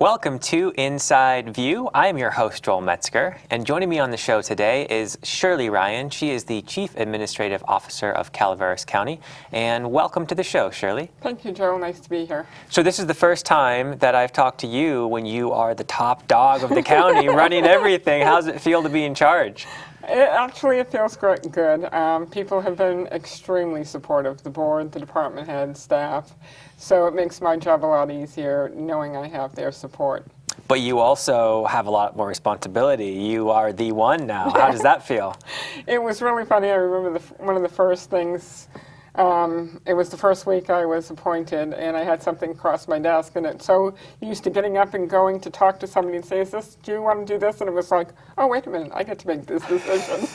Welcome to Inside View. I am your host, Joel Metzger, and joining me on the show today is Shirley Ryan. She is the Chief Administrative Officer of Calaveras County, and welcome to the show, Shirley. Thank you, Joel. Nice to be here. So this is the first time that I've talked to you when you are the top dog of the county running everything. How does it feel to be in charge? It feels good. People have been extremely supportive, the board, the department heads, staff, so it makes my job a lot easier knowing I have their support. But you also have a lot more responsibility. You are the one now. How does that feel? It was really funny. I remember one of the first things, it was the first week I was appointed, and I had something across my desk, and it's so used to getting up and going to talk to somebody and say, do you want to do this? And it was like, oh, wait a minute, I get to make this decision.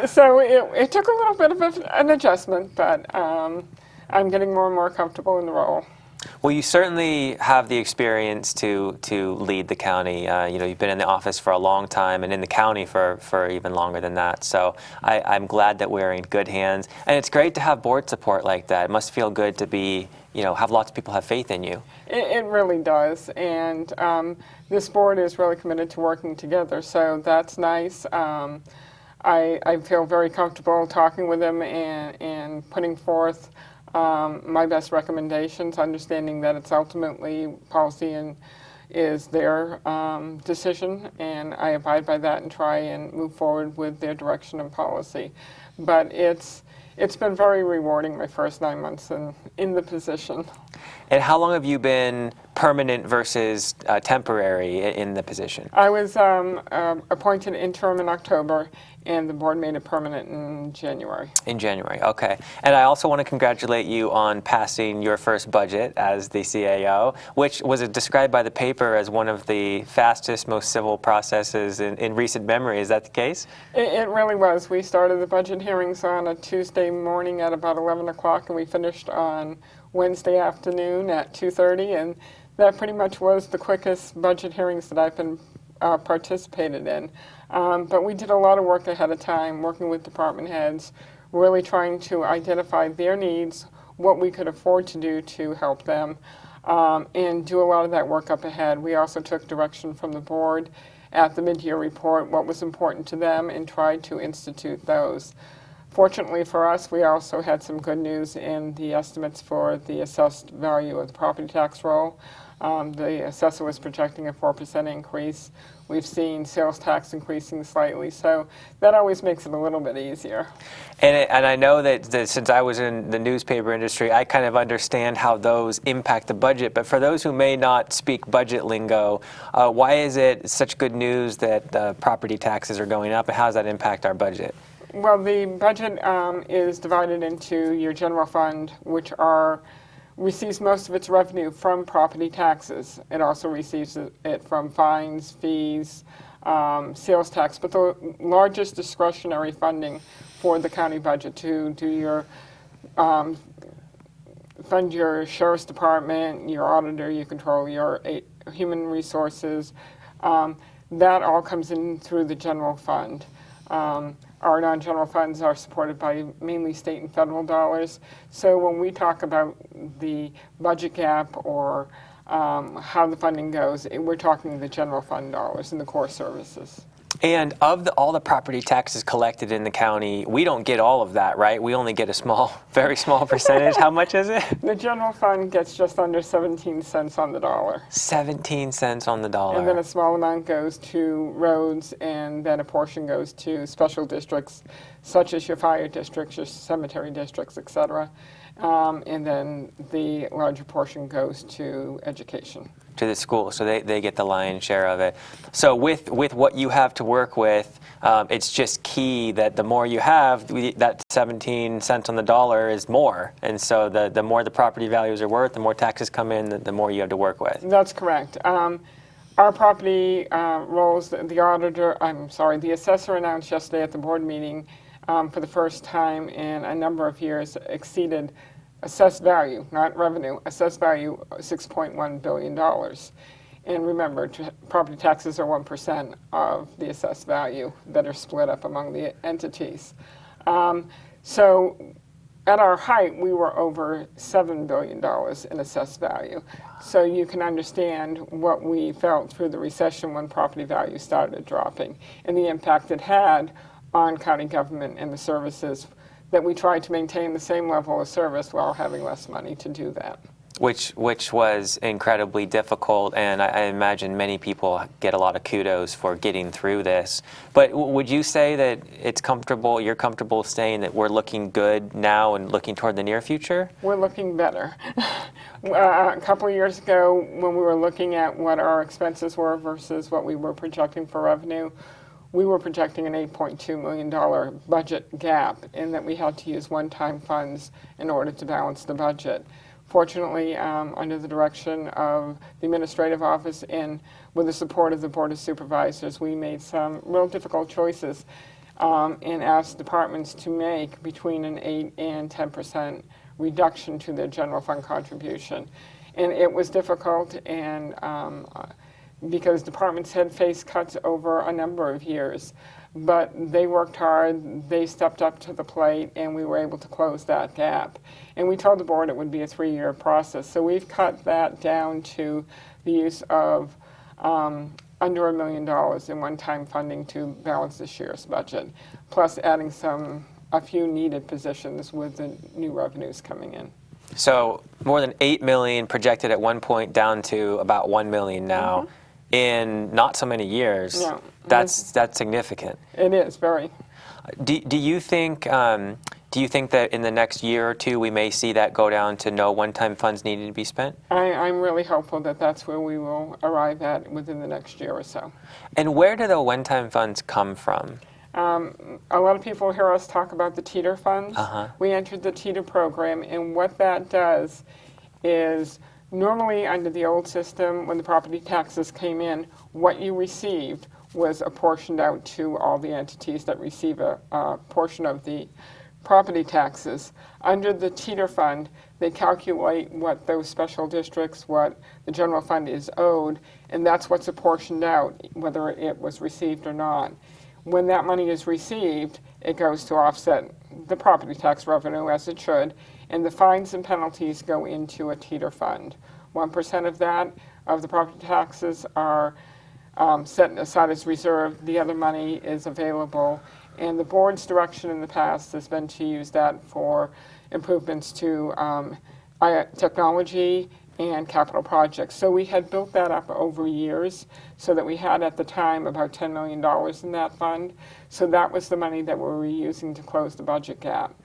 so it took a little bit of an adjustment, but I'm getting more and more comfortable in the role. Well, you certainly have the experience to lead the county. You've been in the office for a long time and in the county for even longer than that. So I'm glad that we're in good hands. And it's great to have board support like that. It must feel good to be, have lots of people have faith in you. It really does. And this board is really committed to working together. So that's nice. I feel very comfortable talking with them and putting forth my best recommendations, understanding that it's ultimately policy and is their decision, and I abide by that and try and move forward with their direction and policy. But it's been very rewarding my first 9 months in the position. And how long have you been permanent versus temporary in the position? I was appointed interim in October, and the board made it permanent in January. In January, okay. And I also want to congratulate you on passing your first budget as the CAO, which was described by the paper as one of the fastest, most civil processes in recent memory. Is that the case? It really was. We started the budget hearings on a Tuesday morning at about 11 o'clock, and we finished on Wednesday afternoon at 2:30, and that pretty much was the quickest budget hearings that I've been participated in. But we did a lot of work ahead of time, working with department heads, really trying to identify their needs, what we could afford to do to help them, and do a lot of that work up ahead. We also took direction from the board at the mid-year report, what was important to them, and tried to institute those. Fortunately for us, we also had some good news in the estimates for the assessed value of the property tax roll. The assessor was projecting a 4% increase. We've seen sales tax increasing slightly, so that always makes it a little bit easier. And I know that since I was in the newspaper industry, I kind of understand how those impact the budget. But for those who may not speak budget lingo, why is it such good news that property taxes are going up, and how does that impact our budget? Well, the budget is divided into your general fund, which receives most of its revenue from property taxes. It also receives it from fines, fees, sales tax. But the largest discretionary funding for the county budget to do your fund your sheriff's department, your auditor, your control, your human resources, that all comes in through the general fund. Our non-general funds are supported by mainly state and federal dollars. So when we talk about the budget gap or how the funding goes, we're talking the general fund dollars and the core services. And of all the property taxes collected in the county, we don't get all of that, right? We only get a very small percentage. How much is it? The general fund gets just under 17 cents on the dollar. 17 cents on the dollar. And then a small amount goes to roads, and then a portion goes to special districts, such as your fire districts, your cemetery districts, etc. And then the larger portion goes to education. To the school, so they get the lion's share of it. So with what you have to work with, it's just key that the more you have, that 17 cents on the dollar is more. And so the more the property values are worth, the more taxes come in, the more you have to work with. That's correct. Our property rolls, the assessor announced yesterday at the board meeting for the first time in a number of years exceeded assessed value, not revenue, assessed value $6.1 billion. And remember, property taxes are 1% of the assessed value that are split up among the entities. So at our height, we were over $7 billion in assessed value. So you can understand what we felt through the recession when property values started dropping and the impact it had on county government and the services that we tried to maintain the same level of service while having less money to do that. Which was incredibly difficult, and I imagine many people get a lot of kudos for getting through this. But would you say that you're comfortable saying that we're looking good now and looking toward the near future? We're looking better. A couple of years ago, when we were looking at what our expenses were versus what we were projecting for revenue, we were projecting an $8.2 million budget gap in that we had to use one-time funds in order to balance the budget. Fortunately, under the direction of the administrative office and with the support of the Board of Supervisors, we made some real difficult choices and asked departments to make between an 8 and 10% reduction to their general fund contribution. And it was difficult, and because departments had faced cuts over a number of years. But they worked hard, they stepped up to the plate, and we were able to close that gap. And we told the board it would be a 3-year process. So we've cut that down to the use of under $1 million in one-time funding to balance this year's budget, plus adding a few needed positions with the new revenues coming in. So more than $8 million projected at one point down to about $1 million now. Mm-hmm. In not so many years. No, that's significant. It is very. Do you think that in the next year or two we may see that go down to no one-time funds needed to be spent? I'm really hopeful that that's where we will arrive at within the next year or so. And where do the one-time funds come from? A lot of people hear us talk about the teeter funds. Uh-huh. We entered the teeter program, and what that does is normally, under the old system, when the property taxes came in, what you received was apportioned out to all the entities that receive a portion of the property taxes. Under the teeter fund, they calculate what those special districts, what the general fund is owed, and that's what's apportioned out, whether it was received or not. When that money is received, it goes to offset the property tax revenue, as it should, and the fines and penalties go into a teeter fund. 1% of that, of the property taxes, are set aside as reserve. The other money is available. And the board's direction in the past has been to use that for improvements to technology and capital projects. So we had built that up over years so that we had at the time about $10 million in that fund. So that was the money that we were using to close the budget gap.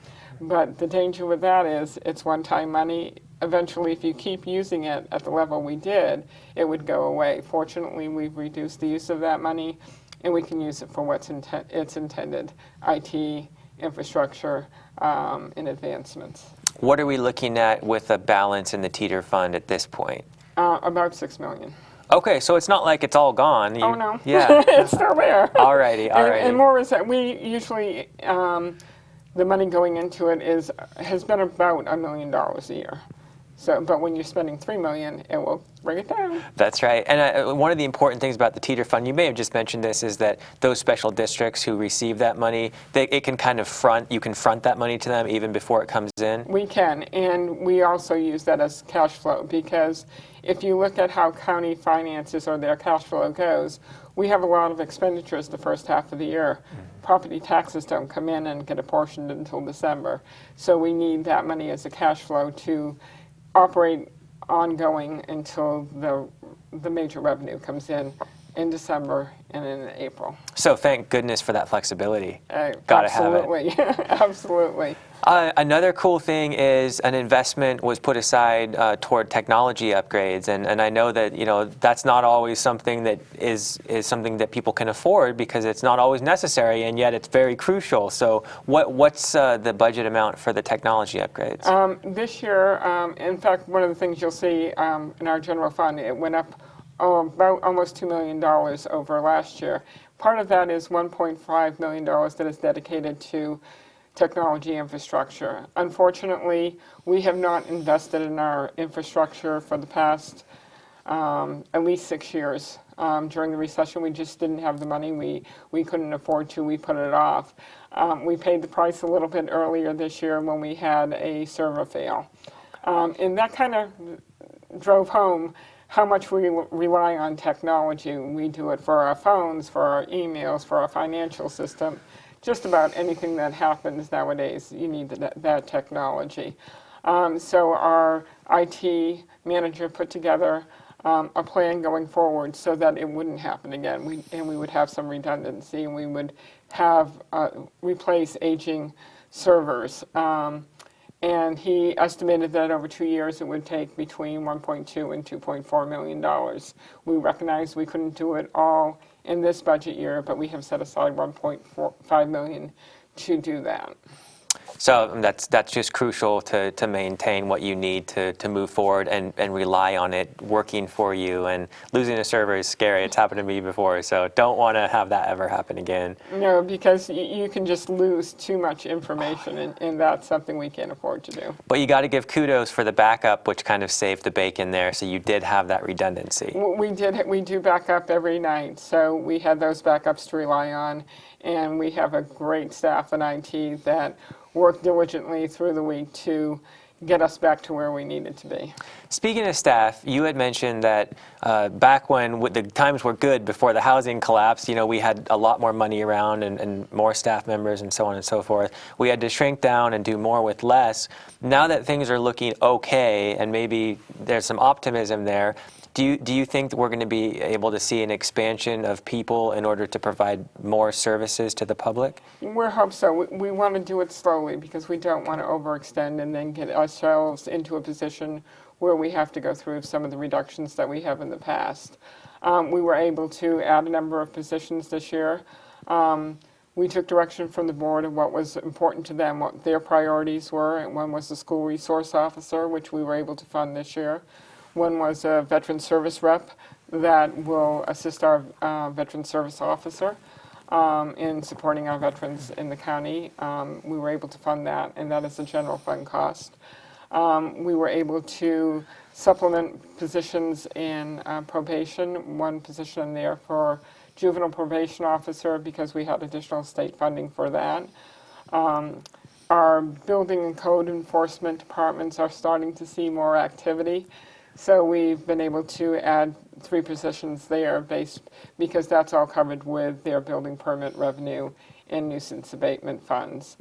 But the danger with that is it's one-time money. Eventually, if you keep using it at the level we did, it would go away. Fortunately, we've reduced the use of that money, and we can use it for what's it's intended, IT, infrastructure, and advancements. What are we looking at with a balance in the teeter fund at this point? About $6 million. Okay, so it's not like it's all gone. Oh, no. Yeah. It's still there. Alrighty. And more is that we usually, the money going into it has been about $1 million a year. So, but when you're spending $3 million, it will bring it down. That's right. And one of the important things about the teeter fund, you may have just mentioned this, is that those special districts who receive that money, it can kind of you can front that money to them even before it comes in? We can, and we also use that as cash flow, because if you look at how county finances or their cash flow goes, we have a lot of expenditures the first half of the year. Property taxes don't come in and get apportioned until December. So we need that money as a cash flow to operate ongoing until the major revenue comes in December and in April. So thank goodness for that flexibility. Gotta have it. Absolutely. Another cool thing is an investment was put aside toward technology upgrades, and I know that that's not always something that is something that people can afford because it's not always necessary, and yet it's very crucial. So what's the budget amount for the technology upgrades? This year, in fact, one of the things you'll see in our general fund, it went up about almost $2 million over last year. Part of that is $1.5 million that is dedicated to technology infrastructure. Unfortunately, we have not invested in our infrastructure for the past at least 6 years. during the recession. We just didn't have the money. We couldn't afford to. We put it off. We paid the price a little bit earlier this year when we had a server fail. And that kind of drove home how much we rely on technology. We do it for our phones, for our emails, for our financial system. Just about anything that happens nowadays, you need that technology. So our IT manager put together a plan going forward so that it wouldn't happen again. We would have some redundancy, and we would have replace aging servers. And he estimated that over 2 years it would take between $1.2 and $2.4 million. We recognized we couldn't do it all in this budget year, but we have set aside $1.5 million to do that. So that's just crucial to maintain what you need to move forward and rely on it working for you. And losing a server is scary. It's happened to me before, so don't want to have that ever happen again. No, because you can just lose too much information, and that's something we can't afford to do. But you got to give kudos for the backup, which kind of saved the bacon there, so you did have that redundancy. We do backup every night, so we had those backups to rely on, and we have a great staff in IT that work diligently through the week to get us back to where we needed to be. Speaking of staff, you had mentioned that back when the times were good before the housing collapse, we had a lot more money around and more staff members and so on and so forth. We had to shrink down and do more with less. Now that things are looking okay and maybe there's some optimism there, do you think that we're going to be able to see an expansion of people in order to provide more services to the public? We hope so. We want to do it slowly because we don't want to overextend and then get ourselves into a position where we have to go through some of the reductions that we have in the past. We were able to add a number of positions this year. We took direction from the board of what was important to them, what their priorities were, and one was the school resource officer, which we were able to fund this year. One was a veteran service rep that will assist our veteran service officer in supporting our veterans in the county. We were able to fund that, and that is a general fund cost. We were able to supplement positions in probation, one position in there for juvenile probation officer because we had additional state funding for that. Our building and code enforcement departments are starting to see more activity. So we've been able to add 3 positions there because that's all covered with their building permit revenue and nuisance abatement funds.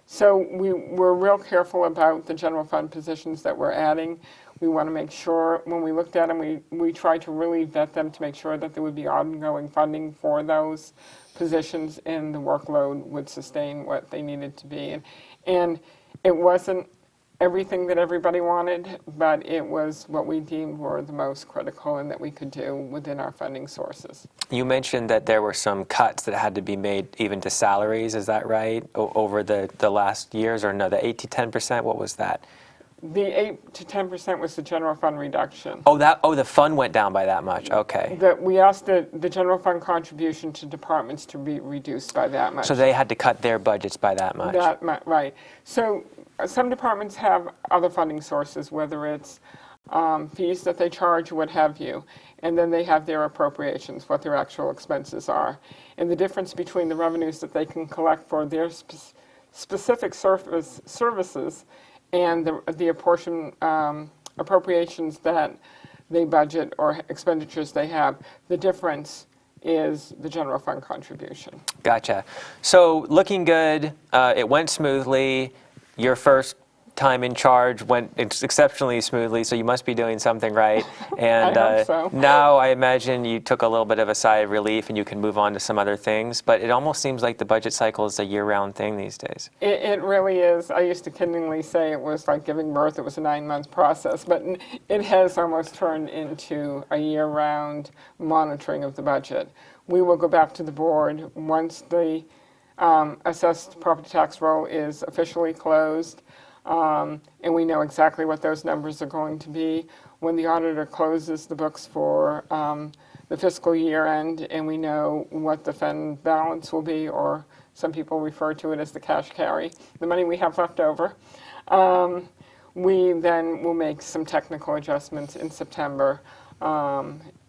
So we're real careful about the general fund positions that we're adding. We want to make sure when we looked at them, we tried to really vet them to make sure that there would be ongoing funding for those positions and the workload would sustain what they needed to be. And it wasn't everything that everybody wanted, but it was what we deemed were the most critical and that we could do within our funding sources. You mentioned that there were some cuts that had to be made even to salaries, is that right, over the last years, or no, the 8 to 10%, what was that? The 8 to 10% was the general fund reduction. The fund went down by that much, okay. We asked the general fund contribution to departments to be reduced by that much. So they had to cut their budgets by that much. Right. So some departments have other funding sources, whether it's fees that they charge, what have you, and then they have their appropriations, what their actual expenses are. And the difference between the revenues that they can collect for their specific services and the appropriations that they budget or expenditures they have, the difference is the general fund contribution. Gotcha. So looking good, it went smoothly. Your first time in charge went exceptionally smoothly, so you must be doing something right. And I hope so. Now I imagine you took a little bit of a sigh of relief and you can move on to some other things, but it almost seems like the budget cycle is a year-round thing these days. It really is. I used to kiddingly say it was like giving birth. It was a 9-month process, but it has almost turned into a year-round monitoring of the budget. We will go back to the board once the assessed property tax roll is officially closed. And we know exactly what those numbers are going to be when the auditor closes the books for the fiscal year end, and we know what the fund balance will be, or some people refer to it as the cash carry, the money we have left over. We then will make some technical adjustments in September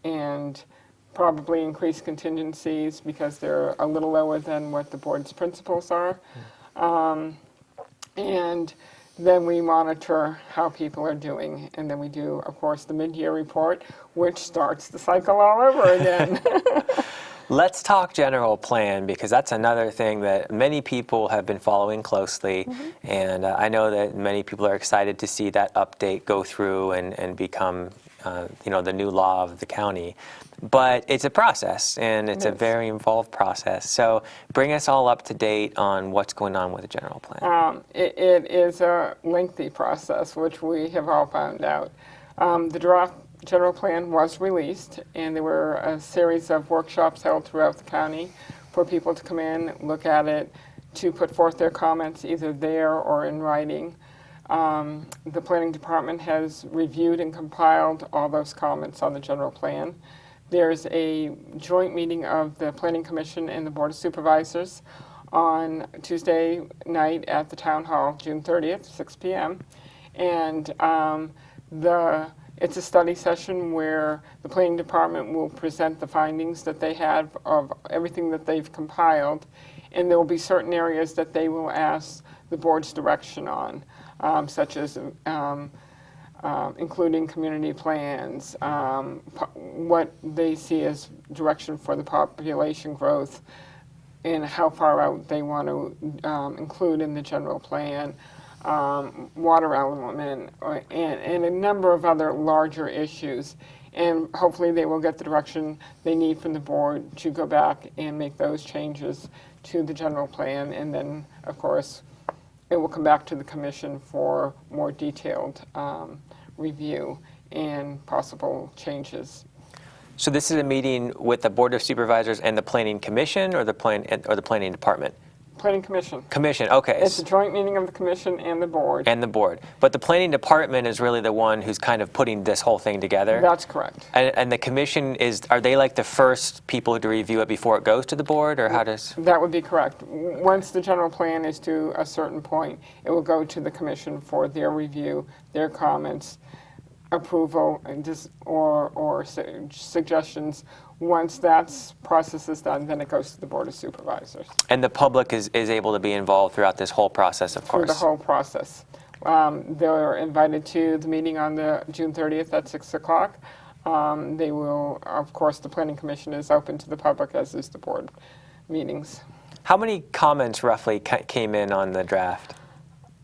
and probably increase contingencies because they're a little lower than what the board's principals are. And then we monitor how people are doing, and then we do, of course, the mid-year report, which starts the cycle all over again. Let's talk general plan, because that's another thing that many people have been following closely, and I know that many people are excited to see that update go through and become the new law of the county. But it's a process, and it's a very involved process. So bring us all up to date on what's going on with the general plan. It is a lengthy process, which we have all found out. The draft general plan was released, and there were a series of workshops held throughout the county for people to come in, look at it, to put forth their comments either there or in writing. The planning department has reviewed and compiled all those comments on the general plan. There's a joint meeting of the Planning Commission and the Board of Supervisors on Tuesday night at the Town Hall, June 30th, 6 p.m. And it's a study session where the Planning Department will present the findings that they have of everything that they've compiled, and there will be certain areas that they will ask the board's direction on, such as including community plans, what they see as direction for the population growth, and how far out they want to include in the general plan, water element, and a number of other larger issues. And hopefully they will get the direction they need from the board to go back and make those changes to the general plan. And then, of course, it will come back to the commission for more detailed review and possible changes. So this is a meeting with the Board of Supervisors and the Planning Commission, or the Planning Department? Planning Commission. Commission, okay. It's a joint meeting of the commission and the board. And the board. But the Planning Department is really the one who's kind of putting this whole thing together? That's correct. And the commission are they like the first people to review it before it goes to the board, or how does? That would be correct. Once the general plan is to a certain point, it will go to the commission for their review, their comments, approval, and or suggestions. Once that process is done, then it goes to the Board of Supervisors. And the public is able to be involved throughout this whole process, of course? Through the whole process. They're invited to the meeting on the June 30th at 6 o'clock. They will, of course, the Planning Commission is open to the public, as is the board meetings. How many comments roughly came in on the draft?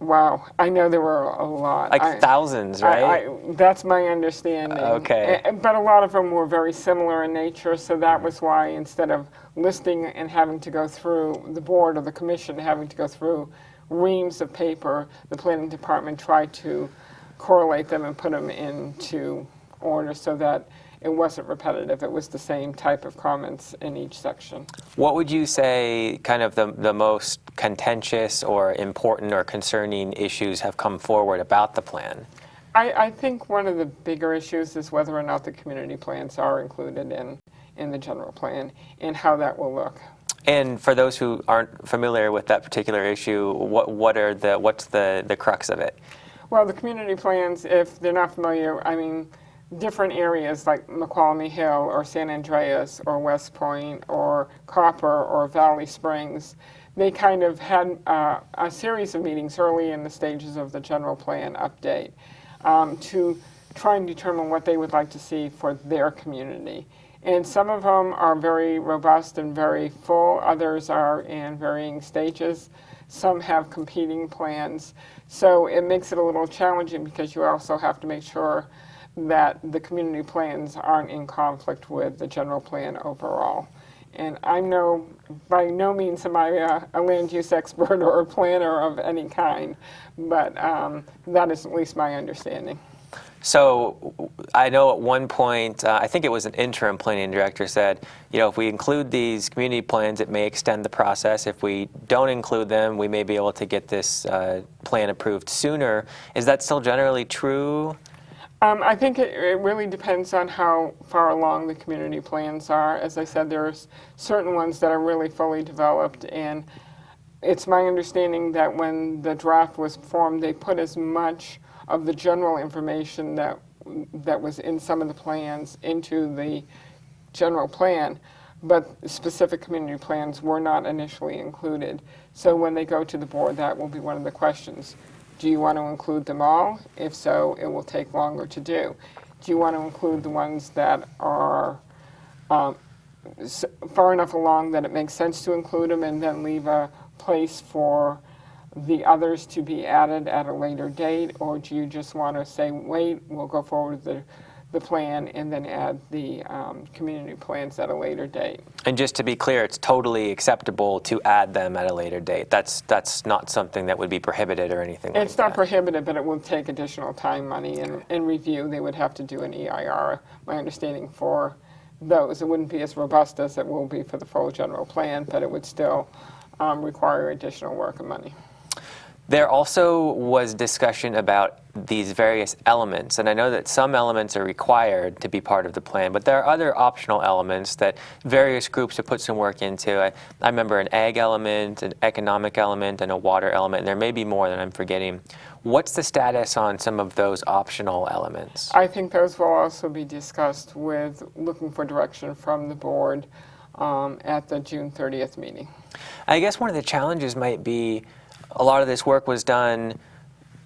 Wow, I know there were a lot. Like thousands, right? That's my understanding. Okay. But a lot of them were very similar in nature, so that was why instead of listing and having to go through the board or the commission, having to go through reams of paper, the planning department tried to correlate them and put them into order so that it wasn't repetitive. It was the same type of comments in each section. What would you say kind of the most contentious or important or concerning issues have come forward about the plan? I think one of the bigger issues is whether or not the community plans are included in the general plan and how that will look. And for those who aren't familiar with that particular issue, what's the crux of it? Well, the community plans, if they're not familiar, I mean, different areas like McQualmie Hill or San Andreas or West Point or Copper or Valley Springs, they kind of had a series of meetings early in the stages of the general plan update to try and determine what they would like to see for their community. And some of them are very robust and very full, others are in varying stages. Some have competing plans. So it makes it a little challenging because you also have to make sure that the community plans aren't in conflict with the general plan overall. And I know by no means am I a land use expert or a planner of any kind, but that is at least my understanding. So I know at one point, I think it was an interim planning director said, if we include these community plans, it may extend the process. If we don't include them, we may be able to get this plan approved sooner. Is that still generally true? I think it really depends on how far along the community plans are. As I said, there's certain ones that are really fully developed, and it's my understanding that when the draft was formed, they put as much of the general information that that was in some of the plans into the general plan, but specific community plans were not initially included. So when they go to the board, that will be one of the questions. Do you want to include them all? If so, it will take longer to do. Do you want to include the ones that are far enough along that it makes sense to include them and then leave a place for the others to be added at a later date? Or do you just want to say, wait, we'll go forward with the plan and then add the community plans at a later date? And just to be clear, it's totally acceptable to add them at a later date. That's not something that would be prohibited or anything like that. It's not prohibited, but it will take additional time, money, and review. They would have to do an EIR, my understanding, for those. It wouldn't be as robust as it will be for the full general plan, but it would still require additional work and money. There also was discussion about these various elements, and I know that some elements are required to be part of the plan, but there are other optional elements that various groups have put some work into. I remember an ag element, an economic element, and a water element, and there may be more that I'm forgetting. What's the status on some of those optional elements? I think those will also be discussed with looking for direction from the board at the June 30th meeting. I guess one of the challenges might be a lot of this work was done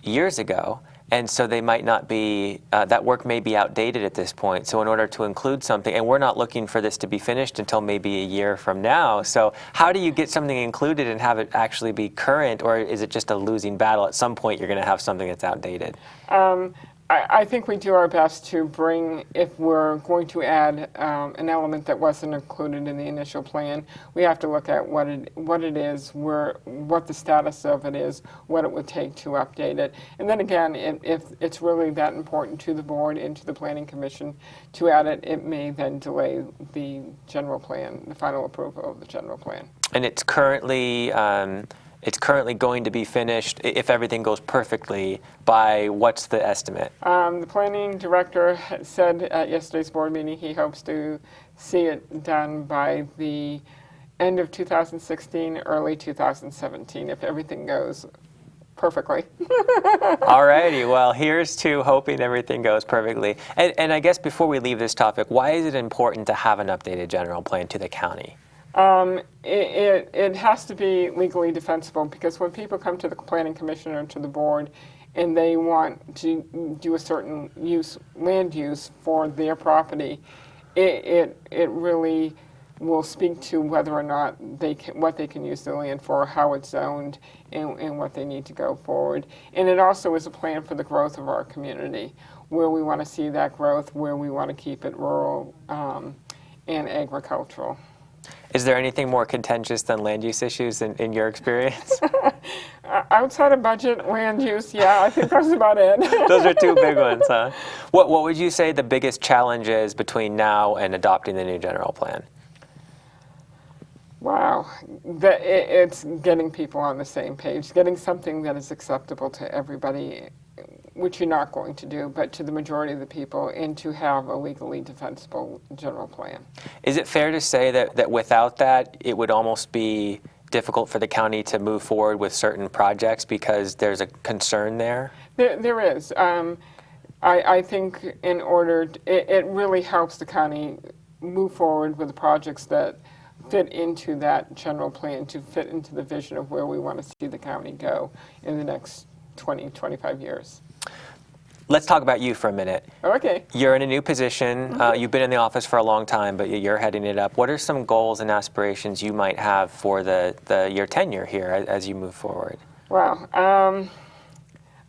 years ago, and so they might not be, that work may be outdated at this point. So in order to include something, and we're not looking for this to be finished until maybe a year from now, so how do you get something included and have it actually be current, or is it just a losing battle? At some point you're going to have something that's outdated. I think we do our best to bring, if we're going to add an element that wasn't included in the initial plan, we have to look at what it is, what the status of it is, what it would take to update it. And then again, if it's really that important to the board and to the Planning Commission to add it, it may then delay the general plan, the final approval of the general plan. And it's currently going to be finished, if everything goes perfectly, by what's the estimate? The planning director said at yesterday's board meeting he hopes to see it done by the end of 2016, early 2017, if everything goes perfectly. All righty, well, here's to hoping everything goes perfectly. And I guess before we leave this topic, why is it important to have an updated general plan to the county? It has to be legally defensible, because when people come to the Planning Commission or to the board and they want to do a certain land use for their property, it really will speak to whether or not what they can use the land for, how it's zoned, and what they need to go forward. And it also is a plan for the growth of our community, where we want to see that growth, where we want to keep it rural and agricultural. Is there anything more contentious than land use issues in your experience? Outside of budget, land use, yeah, I think that's about it. Those are two big ones, huh? What would you say the biggest challenge is between now and adopting the new general plan? Wow, it's getting people on the same page, getting something that is acceptable to everybody, which you're not going to do, but to the majority of the people, and to have a legally defensible general plan. Is it fair to say that without that, it would almost be difficult for the county to move forward with certain projects because there's a concern there? There is. I think it really helps the county move forward with the projects that fit into that general plan, to fit into the vision of where we want to see the county go in the next 20, 25 years. Let's talk about you for a minute. Okay. You're in a new position. You've been in the office for a long time, but you're heading it up. What are some goals and aspirations you might have for your tenure here as you move forward? Well,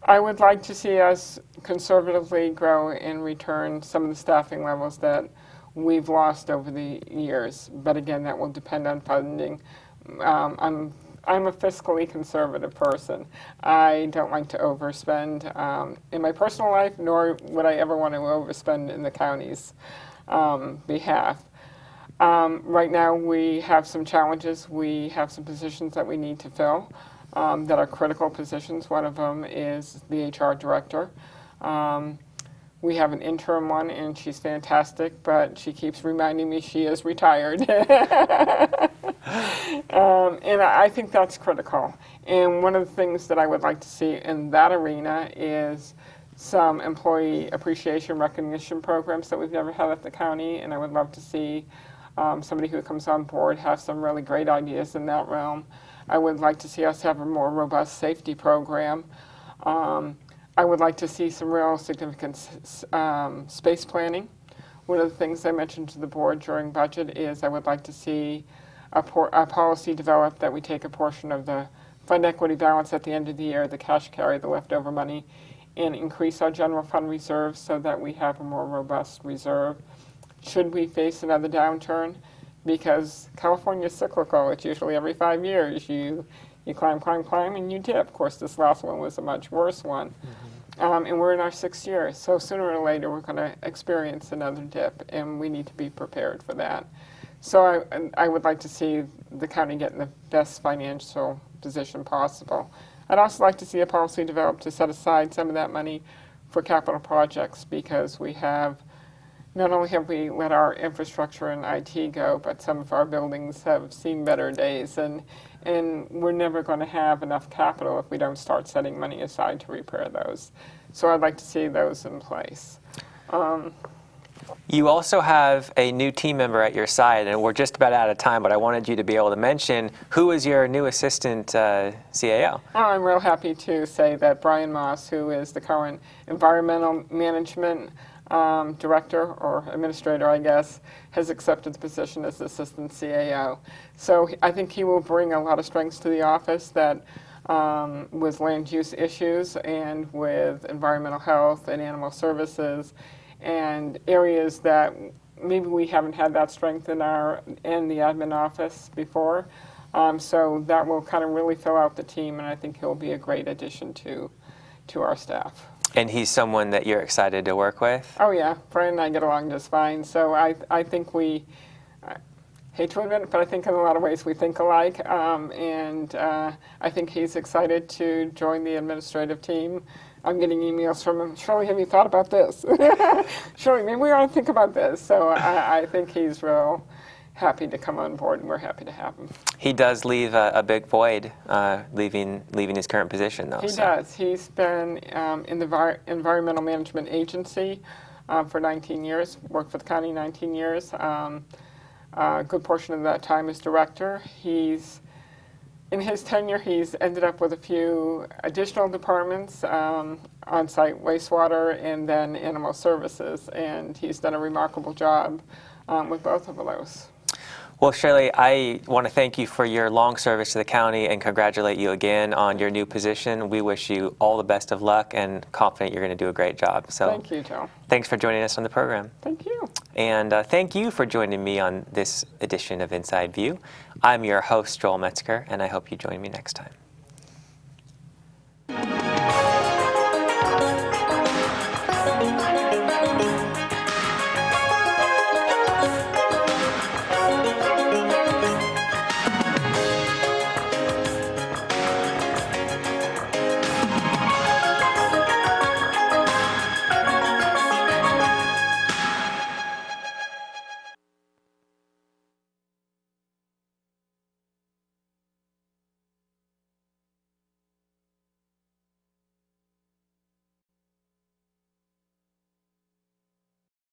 I would like to see us conservatively grow and return some of the staffing levels that we've lost over the years. But again, that will depend on funding. I'm a fiscally conservative person. I don't like to overspend in my personal life, nor would I ever want to overspend in the county's behalf. Right now we have some challenges. We have some positions that we need to fill that are critical positions. One of them is the HR director. We have an interim one, and she's fantastic, but she keeps reminding me she is retired. And I think that's critical. And one of the things that I would like to see in that arena is some employee appreciation recognition programs that we've never had at the county, and I would love to see somebody who comes on board have some really great ideas in that realm. I would like to see us have a more robust safety program. I would like to see some real significant space planning. One of the things I mentioned to the board during budget is I would like to see a policy developed that we take a portion of the fund equity balance at the end of the year, the cash carry, the leftover money, and increase our general fund reserve so that we have a more robust reserve should we face another downturn, because California is cyclical. It's usually every 5 years. You climb, and you dip. Of course, this last one was a much worse one. And we're in our 6th year, so sooner or later we're going to experience another dip, and we need to be prepared for that. So I would like to see the county get in the best financial position possible. I'd also like to see a policy developed to set aside some of that money for capital projects, because we have, not only have we let our infrastructure and IT go, but some of our buildings have seen better days, and we're never going to have enough capital if we don't start setting money aside to repair those. So I'd like to see those in place. You also have a new team member at your side, and we're just about out of time, but I wanted you to be able to mention who is your new assistant CAO. Oh, I'm real happy to say that Brian Moss, who is the current environmental management director or administrator, I guess, has accepted the position as assistant CAO. So I think he will bring a lot of strengths to the office that with land use issues and with environmental health and animal services, and areas that maybe we haven't had that strength in the admin office before. So that will kind of really fill out the team, and I think he'll be a great addition to our staff. And he's someone that you're excited to work with? Oh yeah, Brian and I get along just fine. So I think I hate to admit it, but I think in a lot of ways we think alike. And I think he's excited to join the administrative team. I'm getting emails from him, Shirley, have you thought about this? Shirley, maybe we ought to think about this. So I think he's real happy to come on board, and we're happy to have him. He does leave a big void, leaving his current position, though. He does. He's been in the Environmental Management Agency for 19 years, worked for the county 19 years. A good portion of that time as director. In his tenure, he's ended up with a few additional departments, on-site wastewater and then animal services, and he's done a remarkable job with both of those. Well, Shirley, I want to thank you for your long service to the county and congratulate you again on your new position. We wish you all the best of luck and confident you're going to do a great job. So, thank you, Joe. Thanks for joining us on the program. Thank you. And thank you for joining me on this edition of Inside View. I'm your host, Joel Metzger, and I hope you join me next time.